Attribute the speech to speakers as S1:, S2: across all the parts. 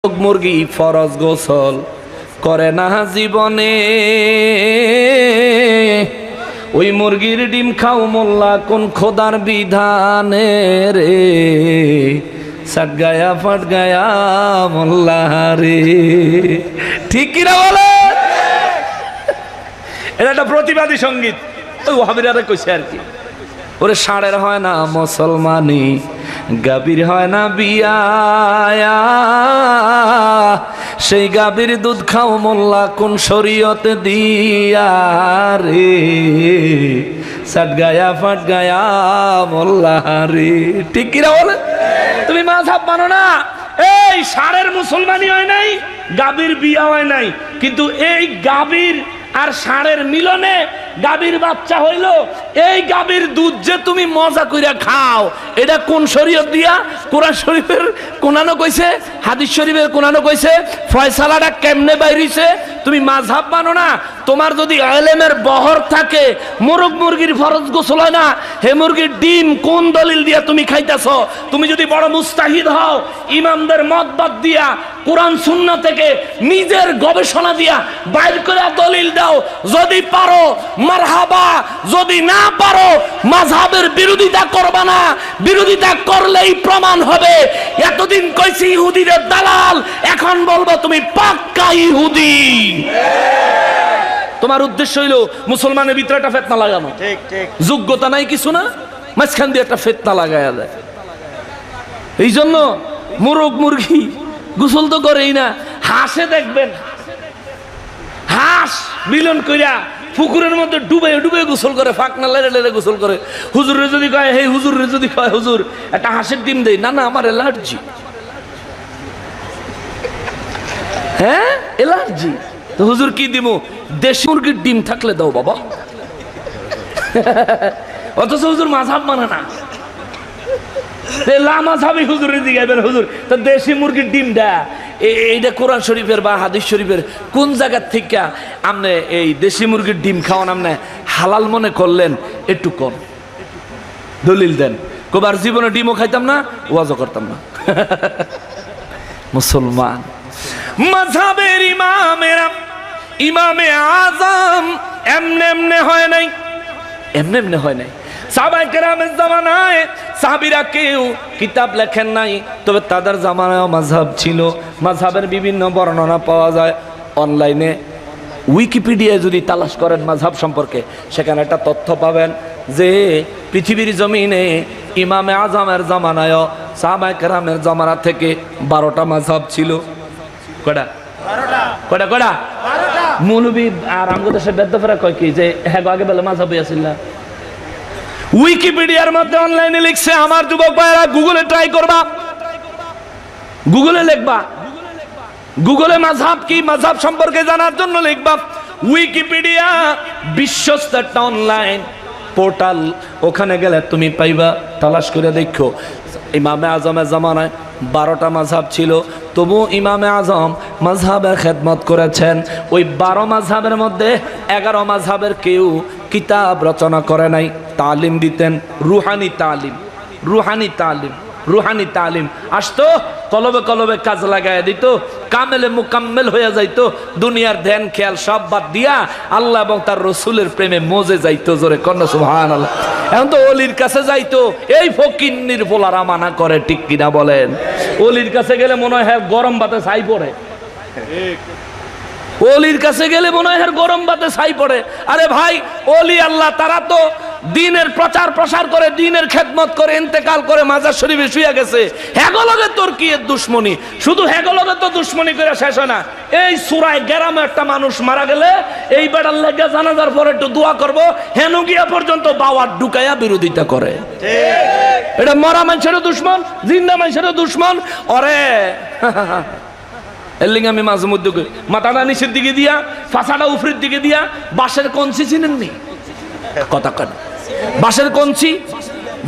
S1: মুরগি ফরজ গোসল করে না জীবনে, ওই মুরগির ডিম খাও মোল্লা কোন খোদার বিধানে রে, সাট গায়া ফাট গায়া মোল্লা রে। ঠিক কিনা বলে? এটা একটা প্রতিবাদী সঙ্গীত, ওই ওয়াহাবিরা কইছে আর কি। ওরে ষাঁড়ের হয় না মুসলমানি, গাভীর হয় না বিয়া, সেই গাভীর দুধ খাও মোল্লা কোন শরীয়তে দিয়া রে, সাট গায়া ফাট গায়া মোল্লা রে। ঠিক কিনা বলে? তুমি মাযহাব মানো না, এই ষাঁড়ের মুসলমানি হয় নাই, গাভীর বিয়া হয় নাই, কিন্তু এই গাভীর আর ষাঁড়ের মিলনে গাভীর বাচ্চা হইল। এই গাভীর দুধ যে তুমি মজা কইরা খাও, এটা কোন শরীয়ত দিয়া? কোরআন শরীফের কোনানো কইছে, হাদিস শরীফের কোনানো কইছে, ফয়সালাটা কেমনে বাইরিছে? তুমি মাযহাব মানো না। তোমার যদি ইলমের বহর থাকে, মোরগ মুরগির ফরজ গোসল হয় না, হে মুরগির ডিম কোন দলিল দিয়া তুমি খাইতাছো? তুমি যদি বড় মুস্তাহিদ হও, ইমামদের মত বাদ দিয়া কোরআন সুন্নাহ থেকে নিজের গবেষণা দিয়া বাইর করে দলিল দাও। যদি পারো মারহাবা, যদি না পারো মাযহাবের বিরোধিতা করবা না। বিরোধিতা করলেই প্রমাণ হবে। এতদিন কইছি ইহুদিদের দালাল, এখন বলবো তুমি পাক্কা ইহুদি। তোমার উদ্দেশ্য হইল মুসলমানের ভিতরে একটা ফিতনা লাগানো। ঠিক ঠিক, যোগ্যতা নাই কিছু না, মাঝখান দিয়ে একটা ফিতনা লাগায়া দেয়। এই জন্য মোরগ মুরগি গোসল তো করেই না। হাঁসে দেখবেন, হাঁস মিলন কইরা পুকুরের মধ্যে ডুবে ডুবে গোসল করে, ফাঁকনা লেড়ে লেড়ে গোসল করে। হুজুরে যদি কয়, হে হুজুরে যদি কয়, হুজুর একটা হাঁসের ডিম দেই, না না আমার অ্যালার্জি। হ্যাঁ অ্যালার্জি, তো হুজুর কি দিব? দেশি মুরগির ডিম থাকলে দাও বাবা। অথচ হুজুর মাযহাব মানে না। হুজুরের দিকে হুজুর তো দেশি মুরগির ডিম দেয়, এইটা কোরআন শরীফের বা হাদিস শরীফের কোন জায়গার থেকে আপনি এই দেশি মুরগির ডিম খাওয়ান আপনি হালাল মনে করলেন? একটু কম দলিল দেন। কবার জীবনে ডিমও খাইতাম না, ওয়াজও করতাম না। মুসলমান মাযহাবের ইমামেরা, ইমামে আযম এমনে এমনে হয় নাই, এমনে এমনে হয় নাই। সাহাবায়ে কেরামের জামানায় সাহাবীরা কেউ কিতাব লেখেন নাই, তবে তাদের জামানায় মাযহাব ছিল। মাযহাবের বিভিন্ন বর্ণনা পাওয়া যায় অনলাইনে। উইকিপিডিয়ায় যদি তালাশ করেন মাযহাব সম্পর্কে, সেখানে একটা তথ্য পাবেন যে পৃথিবীর জমিনে ইমামে আযমের জামানায় সাহাবায়ে কেরামের জামানা থেকে 12টা মাযহাব ছিল। কয়টা? 12টা। কয়টা? 12টা। মৌলবী আর আমগো দেশে বেদ্যফেরা কয় কি যে হ্যাঁ আগে বলে মাযহাবই আছিল না। উইকিপিডিয়ার মধ্যে অনলাইনে লিখছে। আমার যুবক ভাইরা গুগলে ট্রাই করবা, গুগলে লিখবা, গুগলে মাযহাব কি, মাযহাব সম্পর্কে জানার জন্য লিখবা উইকিপিডিয়া। বিশ্বস্ত একটা অনলাইন পোর্টাল, ওখানে গেলে তুমি পাইবা। তালাশ করে দেখো ইমামে আযমের জামানায় 12টা মাযহাব ছিল, তবু ইমামে আযম মাযহাবের খেদমত করেছেন। ওই 12 মাযহাবের মধ্যে 11 মাযহাবের কেউ কিতাব রচনা করে নাই, তালিম দিতেন, রুহানি তালিম, রুহানি তালিম, রুহানি তালিম আসতো, কলবে কলবে কাজ লাগায় দিত, কামেলে মুকাম্মেল হয়ে যাইতো, দুনিয়ার ধ্যান খেয়াল সব বাদ দিয়া আল্লাহ এবং তার রসুলের প্রেমে মজে যাইতো। জোরে কন্যা সুবহানাল্লাহ। এখন তো অলির কাছে যাইতো, এই ফকিন্নির পোলারা মানা করে। ঠিক কিনা বলেন? অলির কাছে গেলে মনে হয় হ্যাঁ গরম ভাতে ছাই পড়ে। অলির কাছে গেলে মনে হয় গরম ভাতে ছাই পড়ে। আরে ভাই, অলি আল্লাহ তারা তো দ্বীনের প্রচার প্রসার করে, দ্বীনের খেদমত করে, ইন্তেকাল করে মাজার শরীফে শুয়ে গেছে। হেগলগে তোর কি এর দুশ্মনী? শুধু হেগলগে তো দুশ্মনী করে শেষ হয় না। এই সুরায় গ্রামে একটা মানুষ মারা গেলে এই বেটার লেগে জানাজার পরে একটু দোয়া করবো, হেন গিয়া পর্যন্ত বাওয়ার ঢুকাইয়া বিরোধিতা করে। এটা মরা মানুষেরও দুশ্মন, জিন্দা মানুষেরও দুশ্মন। অরে এর লিগে আমি মাঝে মধ্যে মাথাটা নিচের দিকে দিয়া, ফাঁসাটা উপরের দিকে দিয়া, বাঁশের কঞ্চি চিনেননি? কথা কন, বাঁশের কঞ্চি,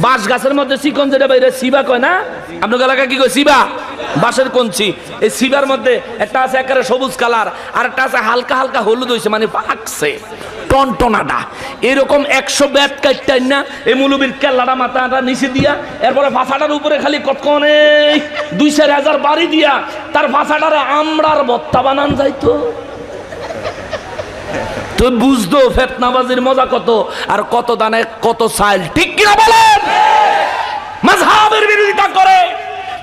S1: বাঁশ গাছের মধ্যে চিকন যেটা বাইরে সিবা কয় না, আপনার এলাকায় কি কয়? সিবা। বাঁশের কঞ্চি, এই সিবার মধ্যে একটা আছে একেবারে সবুজ কালার, আর একটা আছে হালকা হালকা হলুদ হয়েছে, মানে পাকছে। টনটনাটা এরকম 100 ব্যাট কাটতেন না এই মুলুবির কেল্লাটা মাথাটা নিচে দিয়া এরপরে ভাষাটার উপরে খালি কতক্ষণে 2-4 হাজার বাড়ি দিয়া তার ভাষাটারে আমরার ভত্তা বানান যাইতো। তো বুঝতো ফিতনাবাজির মজা কত আর কত দানে কত সাইল, ঠিক কিনা বলেন? মাযহাবের বিরোধিতা করে,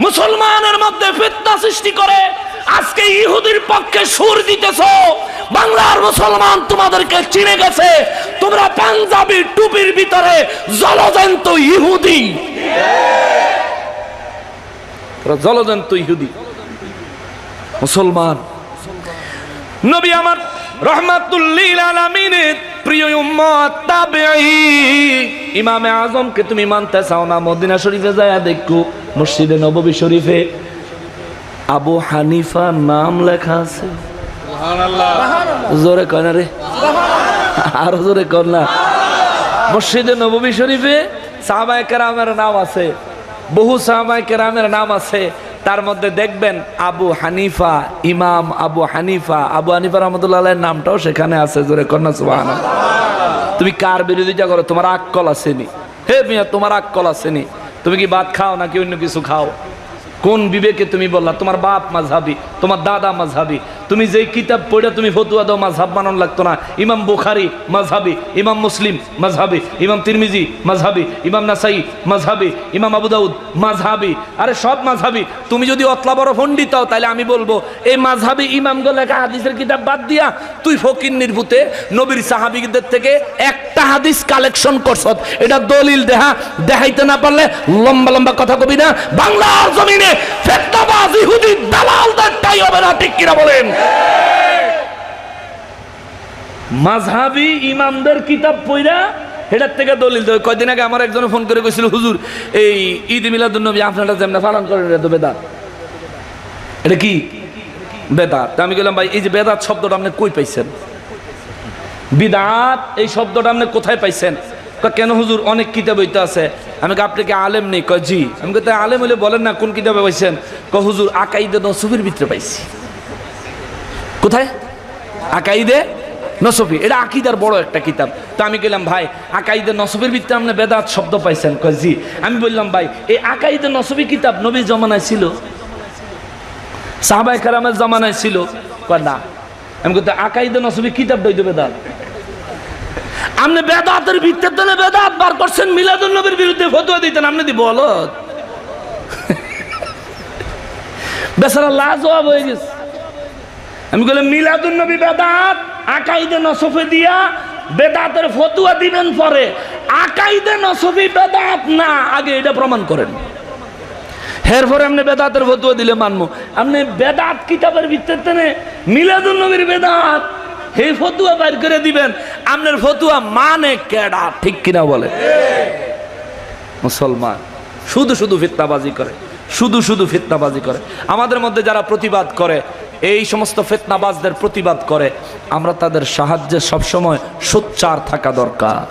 S1: মুসলমানের মধ্যে ফিতনা সৃষ্টি করে, আজকে ইহুদির পক্ষে সুর দিতেছো। বাংলার মুসলমান তোমাদেরকে চিনে গেছে, তোমরা পাঞ্জাবি টুপির ভিতরে জলজন্ত ইহুদি, জলজন্ত ইহুদি মুসলমান। নবী আমার রহমাতুল লিল আলামিনের প্রিয় উম্মত তাবেঈন ইমামে আজমকে তুমি মানতে চাও না, মদিনা শরীফে যায় দেখো মসজিদে নববী শরীফে আবু হানিফা নাম লেখা আছে। সুবহানাল্লাহ, জোরে কয় না রে, আরো জোরে কর না। মসজিদে নববী শরীফে সাহাবায়ে কেরামের নাম আছে, বহু সাহাবায়ে কেরামের নাম আছে। তার মধ্যে দেখবেন আবু হানিফা, ইমাম আবু হানিফা, আবু হানিফা রহমতুল্লাহ আলাইহির নামটাও সেখানে আছে। জোরে কর না সুবহানাল্লাহ। তুমি কার বিরোধিতা করো? তোমার আক্কল আসেনি? হে মিয়া, তোমার আক্কল আসেনি? তুমি কি ভাত খাও নাকি অন্য কিছু খাও? কোন বিবেকে তুমি বললা তোমার বাপ মাযহাবি, তোমার দাদা মাযহাবি? তুমি যেই কিতাব পড়ে তুমি ফতোয়া দাও মাযহাব মানন লাগতো না? ইমাম বুখারী মাযহাবি, ইমাম মুসলিম মাযহাবি, ইমাম তিরমিজি মাযহাবি, ইমাম নাসাই মাযহাবি, ইমাম আবু দাউদ মাযহাবি। আরে সব মাযহাবি। তুমি যদি অতলা বড় পণ্ডিত হও তাহলে আমি বলবো এই মাযহাবি ইমামগুলো লেখা হাদিসের কিতাব বাদ দিয়া তুই ফকির নির্ভূতে নবীর সাহাবীদের থেকে একটা হাদিস কালেকশন করছ, এটা দলিল দেখাইতে না পারলে লম্বা লম্বা কথা কবি না। বাংলার জমিনে ফিতনাবাজ ইহুদি দালালদেরটাই হবে না, ঠিক কিনা বলেন? মাযহাবি ইমামদের কিতাব পড়া এটার থেকে দলিল দেয়। কয়দিন আগে আমার একজন ফোন করে কইছিল, হুজুর এই ঈদ মিলাদুন নবী আপনারা যেমন পালন করেন এটা তো বেদাত। এটা কি বেদাত? আমি বললাম ভাই এই যে বেদাত শব্দটা আপনি কই পাইছেন? বিদআত এই শব্দটা আপনি কোথায় পাইছেন? কেন হুজুর অনেক কিতাব হইতে আছে। আমি আপনি কি আলেম নেই? কয় জি। আমি কই আলেম হলে বলেন না কোন কিতাবে পাইছেন? কয় হুজুর আকাইদে নসফির ভিতরে পাইছি। কোথায়? আকাইদে নসফি, এটা আকীদার বড় একটা কিতাব। তো আমি কইলাম ভাই আকাইদে নসফির ভিতরে আপনি বেদাত শব্দ পাইছেন? কয় জি। আমি বললাম ভাই এই আকাইদে নসফি কিতাব নবীর জামানায় ছিল? সাহাবায়ে কেরামের জামানায় ছিল? কয় না। আমি কই আকাইদে নসফি কিতাবটা হইতো বেদাত। আপনি বেদাতের ভিত্তিতে বেদাত বার করছেন, মিলাদুন নবীর বিরুদ্ধে ফতোয়া দিতেন, আপনি দি বলত বেচারা লাজবাব হয়ে গেছে। আমি বললাম মিলাদুন নবী বেদাত, আকাইদে নসফে দিয়া বেদাতের ফতোয়া দিবেন পরে, আকাইদে নসফি বেদাত না, আগে এটা প্রমাণ করেন, এরপরে আপনি বেদাতের ফতোয়া দিলে মানবো। আপনি বেদাত কিতাবের ভিত্তিতে মিলাদুন নবীর বেদাত এই ফতুয়া বাইর করে দিবেন, আপনার ফতুয়া মানে কেডা, ঠিক কিনা বলে? মুসলমান শুধু শুধু ফিতনাবাজি করে, শুধু শুধু ফিতনাবাজি করে। আমাদের মধ্যে যারা প্রতিবাদ করে, এই সমস্ত ফিতনাবাজদের প্রতিবাদ করে, আমরা তাদের সাহায্যে সবসময় সোচ্চার থাকা দরকার।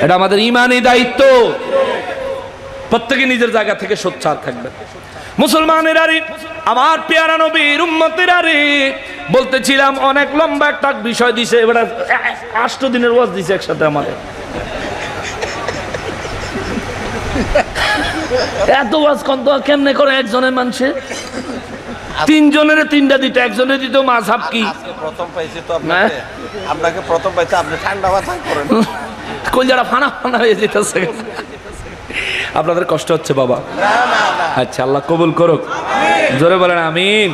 S1: এটা আমাদের ঈমানি দায়িত্ব। প্রত্যেকে নিজের জায়গা থেকে সোচ্চার থাকবে। মুসলমানেরা রে, আমার পেয়ারা নবীর উম্মতেরা রে, বলতেছিলাম অনেক লম্বা একটা বিষয় দিছে, এবার 8 দিনের ওয়াজ দিছে একসাথে আমাদের। এত ওয়াজ কত কেমনে করে একজনের মানুষে? 3 জনের 3টা দিতে, একজনের দিত মাযহাব কি?
S2: প্রথম পাইছি তো আপনাকে প্রথম পাইছি, আপনি ঠান্ডা মাথা করেন,
S1: কোন যারা ফানা ফানা হয়ে যেতেছে। আপনাদের কষ্ট হচ্ছে বাবা? আচ্ছা, আল্লাহ কবুল করুক, জোরে বলেন আমিন।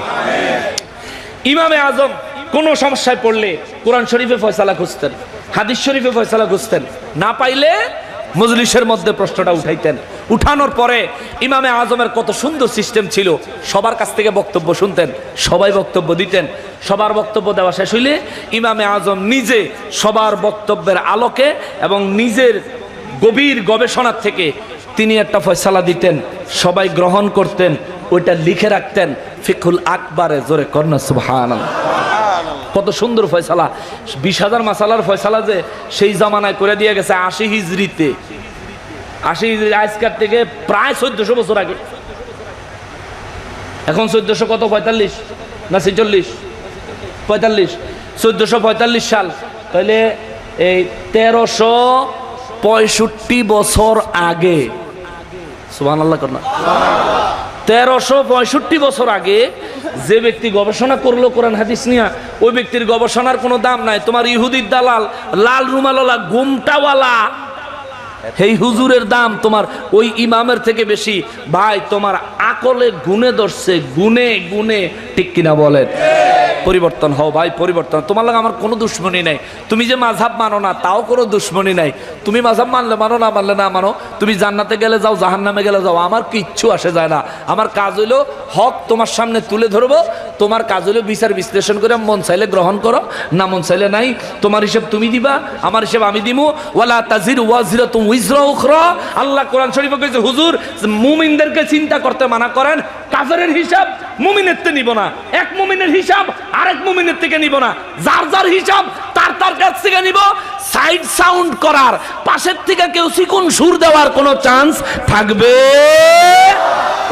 S1: ইমামে আজম কোন সমস্যায় পড়লে কোরআন শরীফে ফয়সালা খুঁজতেন, হাদিস শরীফে ফয়সালা খুঁজতেন, না পাইলে মজলিসের মধ্যে প্রশ্নটা উঠাইতেন। উঠানোর পরে ইমামে আজমের কত সুন্দর সিস্টেম ছিল, সবার কাছ থেকে বক্তব্য শুনতেন, সবাই বক্তব্য দিতেন। সবার বক্তব্য দেওয়া শেষ হইলে ইমামে আজম নিজে সবার বক্তব্যের আলোকে এবং নিজের গভীর গবেষণার থেকে তিনি একটা ফয়সালা দিতেন, সবাই গ্রহণ করতেন, ওইটা লিখে রাখতেন ফিকহুল আকবারে। জোরে কর্ণ সুবহানাল্লাহ। কত সুন্দর ফয়সালা, 20,000 মাসালার ফয়সালা যে সেই জামানায় করে দিয়ে গেছে 80 হিজরিতে। 80 হিজরি আজকের থেকে প্রায় 1400 বছর আগে। এখন 1400 কত? 45 না 46? 45, 1445 সাল। তাহলে এই 1365 বছর আগে, সুবহানাল্লাহ করনা, 1365 বছর আগে যে ব্যক্তি গবেষণা করলো কোরআন হাদিস নিয়ে, ওই ব্যক্তির গবেষণার কোনো দাম নাই। তোমার ইহুদির দালাল, লাল রুমালওয়ালা, গুমটাওয়ালা, এই হুজুরের দাম তোমার ওই ইমামের থেকে বেশি। ভাই তোমার আকলে গুনে ধরছে, গুনে গুনে, ঠিক কিনা বলেন? পরিবর্তন হও ভাই, পরিবর্তন। তোমার লাগে আমার কোনো দুশ্মনী নাই। তুমি যে মাযহাব মানো না তাও কোনো দুশ্মনী নাই। তুমি মাযহাব মানলে মানো, না মানলে না মানো। তুমি জান্নাতে গেলে যাও, জাহান্নামে গেলে যাও, আমার কিচ্ছু আসে যায় না। আমার কাজ হইলো হক তোমার সামনে তুলে ধরবো। তোমার কাজ হলো বিচার বিশ্লেষণ করে মন চাইলে গ্রহণ করো, না মন চাইলে নাই। তোমার হিসেব তুমি দিবা, আমার হিসেব আমি দিমু। ওয়ালা তাজিরু ওয়াজিরাতুন উযরা উখরা। আল্লাহ কোরআন শরীফে কইছে, হুজুর মুমিনদেরকে চিন্তা করতে মানা করেন, কাফেরের হিসাব মুমিনের থেকে নিব না, এক মুমিনের হিসাব আরেক মুমিনের থেকে নিব না, যার যার হিসাব তার তার কাছ থেকে নিব। সাইড সাউন্ড করার, পাশের থেকে কেউ চিকুন সুর দেওয়ার কোনো চান্স থাকবে?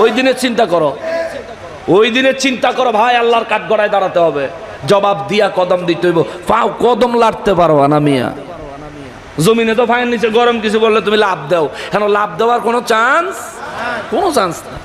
S1: ওই দিনের চিন্তা করো, ওই দিনের চিন্তা করো ভাই। আল্লাহর কাঠগড়ায় দাঁড়াতে হবে, জবাব দিয়া কদম দিতে হইব। পাও কদম লাড়তে পারবা না মিয়া। জমিনে তো ফাইন নিচে গরম কিছু বললে তুমি লাভ দাও, কেন লাভ দেওয়ার কোনো চান্স, কোনো চান্স না।